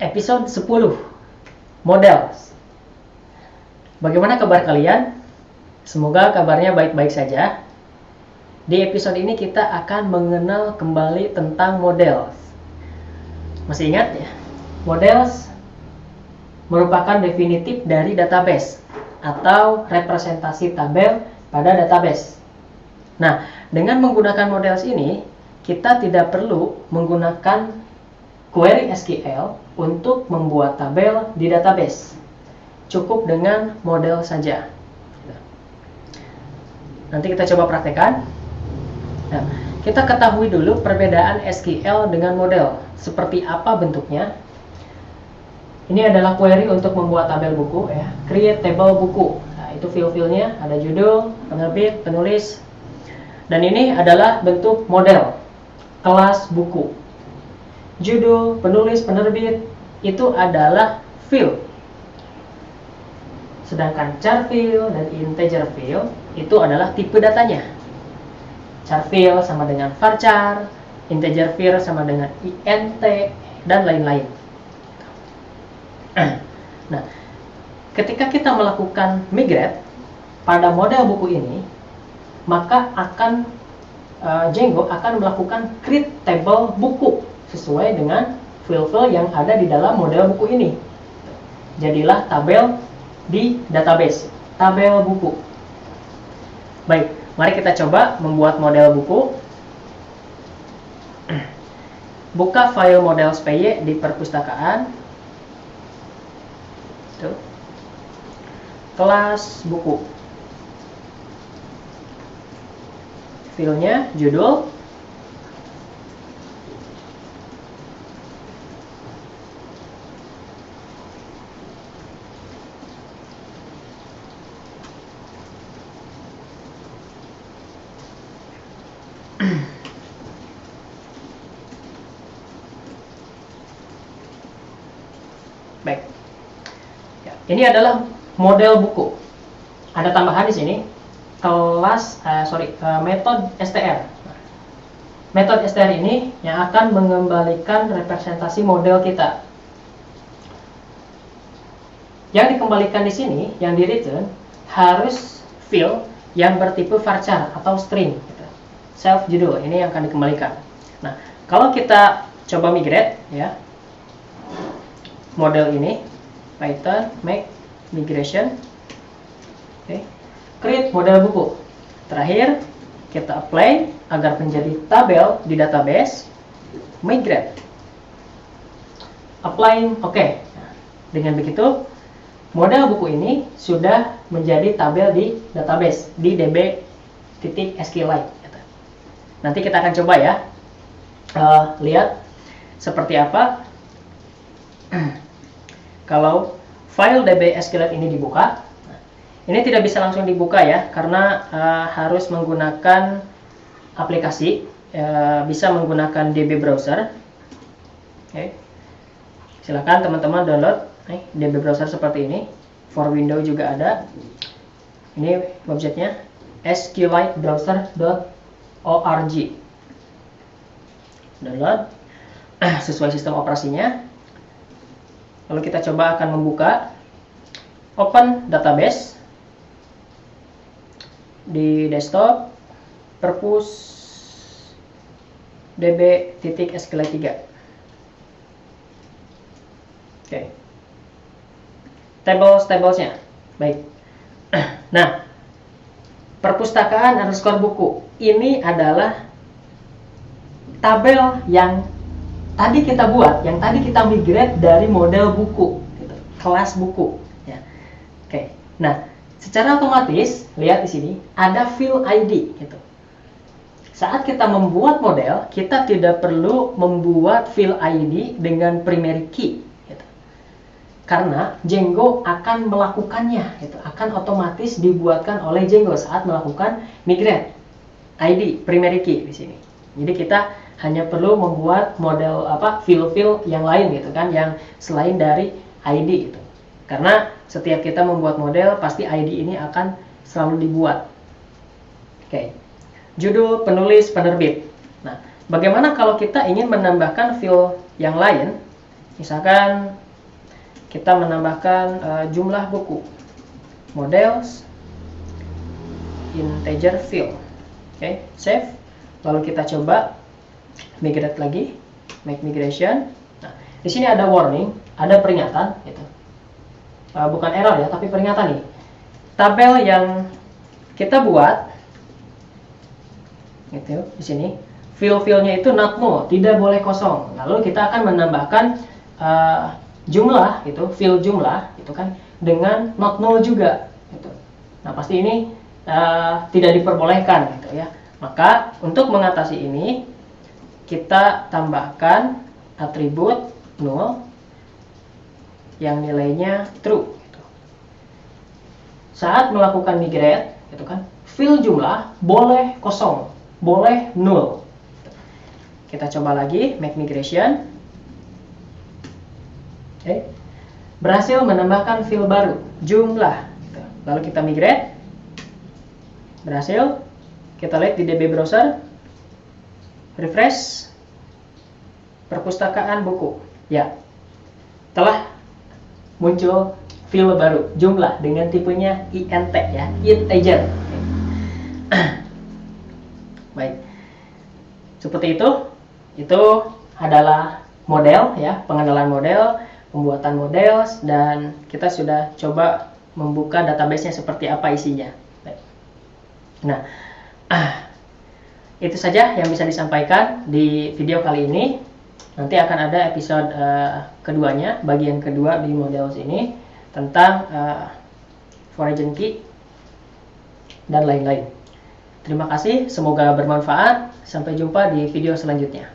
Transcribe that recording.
Episode 10 Model. Bagaimana kabar kalian? Semoga kabarnya baik-baik saja. Di episode ini kita akan mengenal kembali tentang model. Masih ingat ya? Model merupakan definitif dari database atau representasi tabel pada database. Nah, dengan menggunakan model ini, kita tidak perlu menggunakan query SQL untuk membuat tabel di database. Cukup dengan model saja. Nanti kita coba praktekkan. Nah, kita ketahui dulu perbedaan SQL dengan model. Seperti apa bentuknya? Ini adalah query untuk membuat tabel buku ya. Create table buku. Nah, itu fill-fillnya, ada judul, penerbit, penulis. Dan ini adalah bentuk model. Kelas buku. Judul, penulis, penerbit itu adalah fill. Sedangkan char fill dan integer fill itu adalah tipe datanya. Char fill sama dengan varchar, integer fill sama dengan int, dan lain-lain. Nah, ketika kita melakukan migrate pada model buku ini, maka Django akan melakukan create table buku sesuai dengan fill-fill yang ada di dalam model buku ini. Jadilah tabel di database, tabel buku. Baik, mari kita coba membuat model buku. Buka file models.py di perpustakaan. Tuh. Kelas buku. Filenya judul, baik. Ya, ini adalah model buku. Ada tambahan di sini. Metode str. Metode str ini yang akan mengembalikan representasi model kita. Yang dikembalikan di sini, yang di return harus fill yang bertipe varchar atau string. Self judul ini yang akan dikembalikan. Nah, kalau kita coba migrate ya, model ini Python make migration. Oke. Create model buku. Terakhir, kita apply agar menjadi tabel di database. Migrate. Applying, oke. Nah, dengan begitu, model buku ini sudah menjadi tabel di database di db.sqlite. Nanti kita akan coba ya, lihat seperti apa kalau file db.sqlite ini dibuka. Ini tidak bisa langsung dibuka ya, karena harus menggunakan aplikasi, bisa menggunakan DB browser. Oke. Silakan teman-teman download DB browser seperti ini. For Windows juga ada. Ini websitenya sqlitebrowser.org. Download sesuai sistem operasinya. Lalu kita coba akan membuka open database di desktop, perpus db.sqlite 3. Oke. Tablesnya. Baik. Nah, perpustakaan underscore buku. Ini adalah tabel yang tadi kita buat, yang tadi kita migrate dari model buku, gitu, kelas buku. Ya. Oke. Nah, secara otomatis, lihat di sini, ada field ID. Gitu. Saat kita membuat model, kita tidak perlu membuat field ID dengan primary key. Gitu. Karena Django akan melakukannya. Gitu. Akan otomatis dibuatkan oleh Django saat melakukan migrate ID, primary key di sini. Jadi kita hanya perlu membuat model fill-fill yang lain gitu kan, yang selain dari ID itu. Karena setiap kita membuat model, pasti ID ini akan selalu dibuat. Oke. Judul, penulis, penerbit. Nah, bagaimana kalau kita ingin menambahkan fill yang lain Misalkan kita menambahkan jumlah buku, models, integer field. Oke, save. Lalu kita coba migrate lagi, make migration. Nah, di sini ada warning, ada peringatan, gitu. Bukan error ya, tapi peringatan nih. Tabel yang kita buat, gitu, di sini field-fieldnya itu not null, tidak boleh kosong. Lalu kita akan menambahkan jumlah, gitu, field jumlah, gitu kan, dengan not null juga, gitu. Nah, pasti ini tidak diperbolehkan, gitu ya. Maka untuk mengatasi ini, kita tambahkan atribut null yang nilainya true. Gitu. Saat melakukan migrate, gitu kan, field jumlah boleh kosong, boleh null. Kita coba lagi make migration. Oke. Berhasil menambahkan field baru, jumlah. Lalu kita migrate. Berhasil. Kita lihat di DB browser. Refresh. Perpustakaan buku. Ya. Telah muncul field baru, jumlah dengan tipenya int ya, integer. Baik. Seperti itu. Itu adalah model ya, pengenalan model, pembuatan model, dan kita sudah coba membuka database-nya seperti apa isinya. Nah, itu saja yang bisa disampaikan di video kali ini. Nanti akan ada episode keduanya, bagian kedua di models ini, tentang foreign key dan lain-lain. Terima kasih, semoga bermanfaat. Sampai jumpa di video selanjutnya.